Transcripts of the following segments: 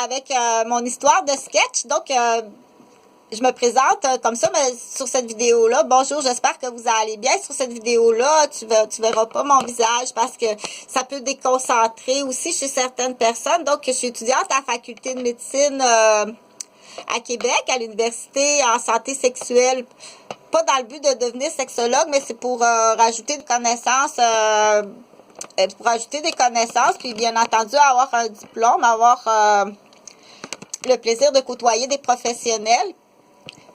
avec mon histoire de sketch. Donc, je me présente comme ça, mais sur cette vidéo-là. Bonjour, j'espère que vous allez bien. Sur cette vidéo-là, tu verras pas mon visage parce que ça peut déconcentrer aussi chez certaines personnes. Donc, je suis étudiante à la faculté de médecine à Québec, à l'université en santé sexuelle. Pas dans le but de devenir sexologue, mais c'est pour rajouter des connaissances. Puis bien entendu, avoir un diplôme, avoir le plaisir de côtoyer des professionnels.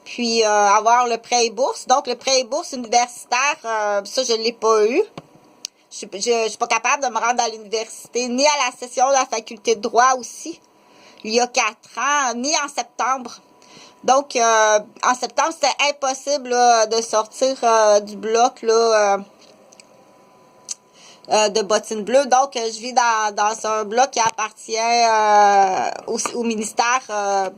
Puis avoir le prêt et bourse. Donc, le prêt et bourse universitaire, ça, je ne l'ai pas eu. Je suis pas capable de me rendre à l'université, ni à la session de la faculté de droit aussi, il y a 4 ans, ni en septembre. Donc, en septembre, c'était impossible là, de sortir du bloc là, de bottines bleues. Donc, je vis dans un bloc qui appartient au ministère.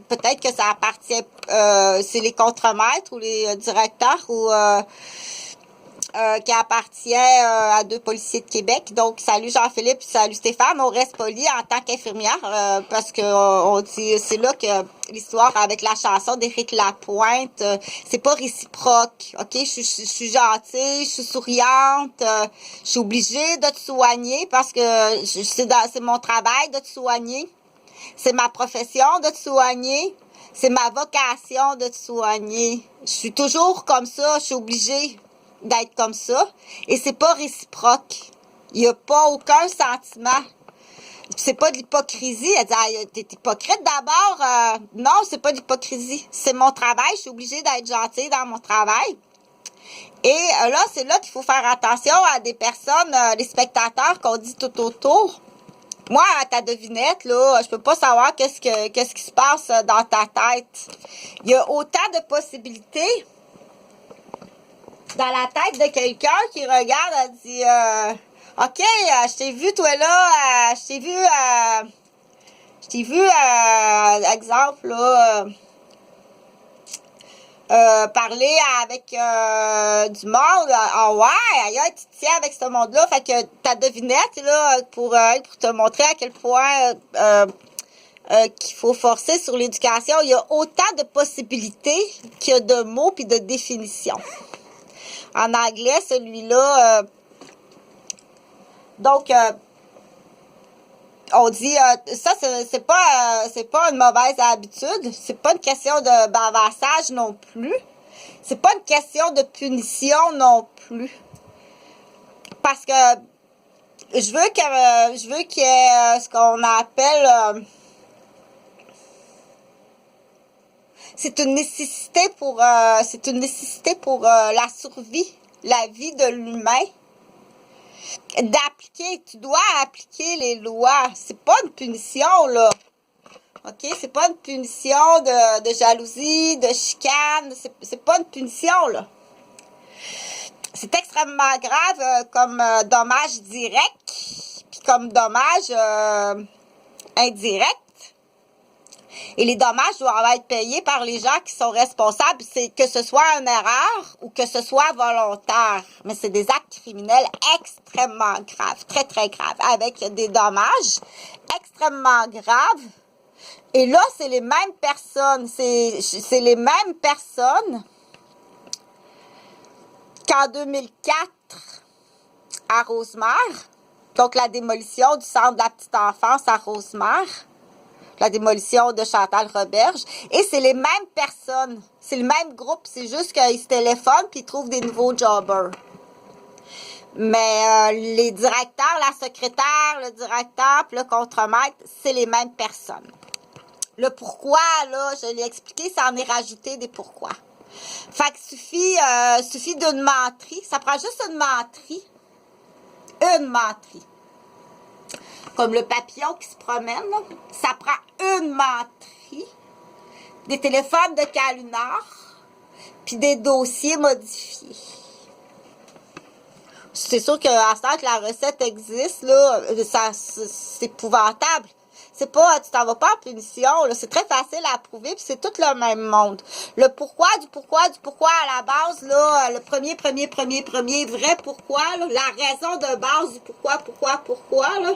Peut-être que ça appartient, c'est les contremaîtres ou les directeurs ou qui appartient à 2 policiers de Québec. Donc, salut Jean-Philippe, salut Stéphane. On reste poli en tant qu'infirmière parce que on dit, c'est là que l'histoire avec la chanson d'Éric Lapointe, c'est pas réciproque. OK, je suis gentille, je suis souriante, je suis obligée de te soigner parce que c'est mon travail de te soigner. C'est ma profession de te soigner. C'est ma vocation de te soigner. Je suis toujours comme ça, je suis obligée d'être comme ça, et c'est pas réciproque. Il n'y a pas aucun sentiment. C'est pas de l'hypocrisie. Elle dit, ah, t'es hypocrite d'abord. Non, c'est pas de l'hypocrisie. C'est mon travail. Je suis obligée d'être gentille dans mon travail. Et là, c'est là qu'il faut faire attention à des personnes, les spectateurs qu'on dit tout autour. Moi, à ta devinette, là, je peux pas savoir qu'est-ce qui se passe dans ta tête. Il y a autant de possibilités dans la tête de quelqu'un qui regarde, elle dit OK, je t'ai vu toi là, je t'ai vu exemple là parler avec du monde. Ah ouais, aïe, tu tiens avec ce monde-là. Fait que ta devinette là pour te montrer à quel point qu'il faut forcer sur l'éducation, il y a autant de possibilités qu'il y a de mots puis de définitions. En anglais, celui-là, donc, on dit, ça, c'est pas une mauvaise habitude. C'est pas une question de bavassage non plus. C'est pas une question de punition non plus. Parce que je veux qu'il y ait ce qu'on appelle... c'est une nécessité pour la survie, la vie de l'humain. D'appliquer, tu dois appliquer les lois. C'est pas une punition, là. OK? C'est pas une punition de jalousie, de chicane. C'est pas une punition, là. C'est extrêmement grave comme dommage direct, puis comme dommage indirect. Et les dommages doivent être payés par les gens qui sont responsables, c'est que ce soit une erreur ou que ce soit volontaire. Mais c'est des actes criminels extrêmement graves, très, très graves, avec des dommages extrêmement graves. Et là, c'est les mêmes personnes, c'est les mêmes personnes qu'en 2004 à Rosemère, donc la démolition du centre de la petite enfance à Rosemère, la démolition de Chantal Roberge. Et c'est les mêmes personnes. C'est le même groupe. C'est juste qu'ils se téléphonent puis ils trouvent des nouveaux jobbers. Mais les directeurs, la secrétaire, le directeur puis le contremaître, c'est les mêmes personnes. Le pourquoi, là, je l'ai expliqué, ça en est rajouté des pourquoi. Fait que suffit d'une menterie. Ça prend juste une menterie. Une menterie. Comme le papillon qui se promène, là. Ça prend une menterie, des téléphones de calunar, puis des dossiers modifiés. C'est sûr qu'à ce temps que la recette existe, là, c'est épouvantable. C'est pas, tu t'en vas pas en punition, là. C'est très facile à prouver, puis c'est tout le même monde. Le pourquoi, du pourquoi à la base, là, le premier vrai pourquoi, là, la raison de base du pourquoi, là,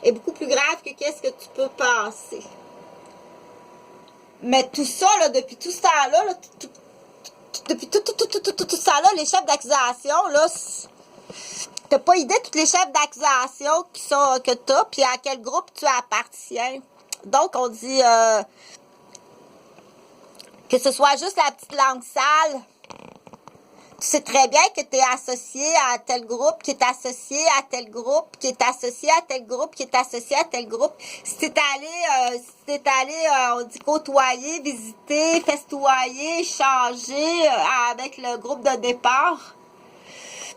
est beaucoup plus grave que qu'est-ce que tu peux penser. Mais tout ça, là, depuis tout ce temps-là, là, depuis tout ça, là, les chefs d'accusation, là, t'as pas idée de tous les chefs d'accusation que t'as, puis à quel groupe tu appartiens. Donc, on dit que ce soit juste la petite langue sale. Tu sais très bien que tu es associé à tel groupe, qui est associé à tel groupe, qui est associé à tel groupe, qui est associé à tel groupe. Si t'es allé, on dit côtoyer, visiter, festoyer, échanger avec le groupe de départ,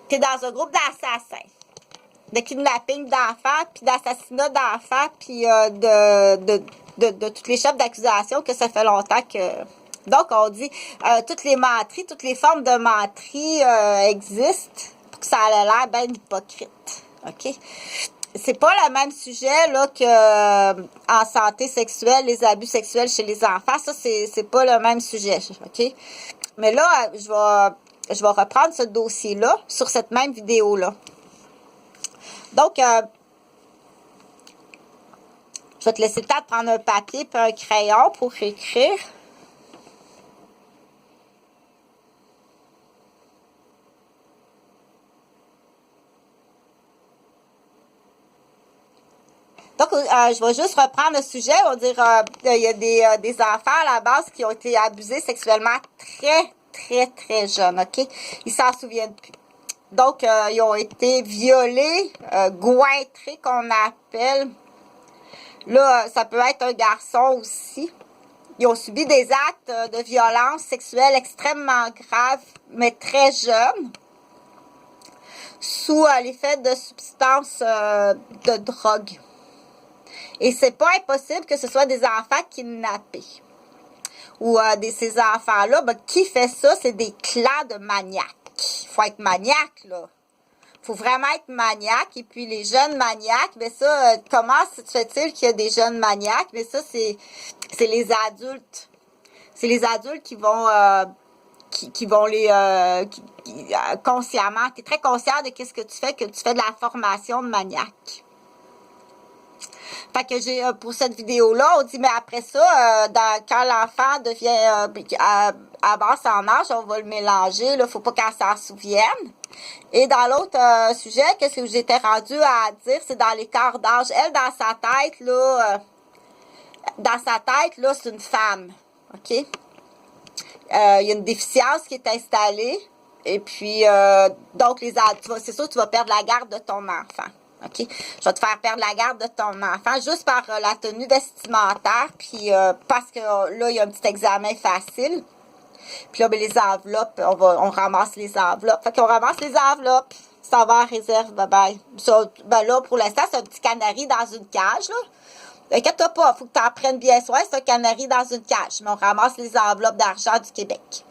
t'es dans un groupe d'assassins, de kidnapping d'enfants, puis d'assassinat d'enfants, puis de tous les chefs d'accusation que ça fait longtemps que... Donc, on dit toutes les menteries, toutes les formes de menteries existent pour que ça ait l'air bien hypocrite. OK? C'est pas le même sujet là que en santé sexuelle, les abus sexuels chez les enfants. Ça, c'est pas le même sujet. OK? Mais là, je vais reprendre ce dossier-là sur cette même vidéo-là. Donc, je vais te laisser le temps de prendre un papier et un crayon pour écrire. Donc, je vais juste reprendre le sujet. On va dire, il y a des enfants à la base qui ont été abusés sexuellement très jeunes, OK? Ils s'en souviennent plus. Donc, ils ont été violés, gointrés, qu'on appelle. Là, ça peut être un garçon aussi. Ils ont subi des actes de violence sexuelle extrêmement graves, mais très jeunes, sous l'effet de substances de drogue. Et c'est pas impossible que ce soit des enfants kidnappés. Ou ces enfants-là, ben, qui fait ça? C'est des clans de maniaques. Il faut être maniaque, là. Il faut vraiment être maniaque. Et puis, les jeunes maniaques, ben ça, comment se fait-il qu'il y a des jeunes maniaques? Ben ça, c'est les adultes. C'est les adultes qui vont... qui vont les... consciemment. Tu es très conscient de qu'est-ce que tu fais de la formation de maniaque. Fait que j'ai pour cette vidéo-là, on dit, mais après ça, quand l'enfant devient avance en âge, on va le mélanger. Là, faut pas qu'elle s'en souvienne. Et dans l'autre sujet, qu'est-ce que j'étais rendue à dire, c'est dans l'écart d'âge. Elle, dans sa tête, là, c'est une femme. OK? Il y a une déficience qui est installée. Et puis, donc, c'est sûr que tu vas perdre la garde de ton enfant. OK? Je vais te faire perdre la garde de ton enfant juste par la tenue vestimentaire. Puis, parce que là, il y a un petit examen facile. Puis là, ben, les enveloppes, on ramasse les enveloppes. Fait qu'on ramasse les enveloppes. Ça va en réserve. Bye bye. Ça, ben là, pour l'instant, c'est un petit canari dans une cage, là. Inquiète-toi pas, faut que tu en prennes bien soin. C'est un canari dans une cage. Mais on ramasse les enveloppes d'argent du Québec.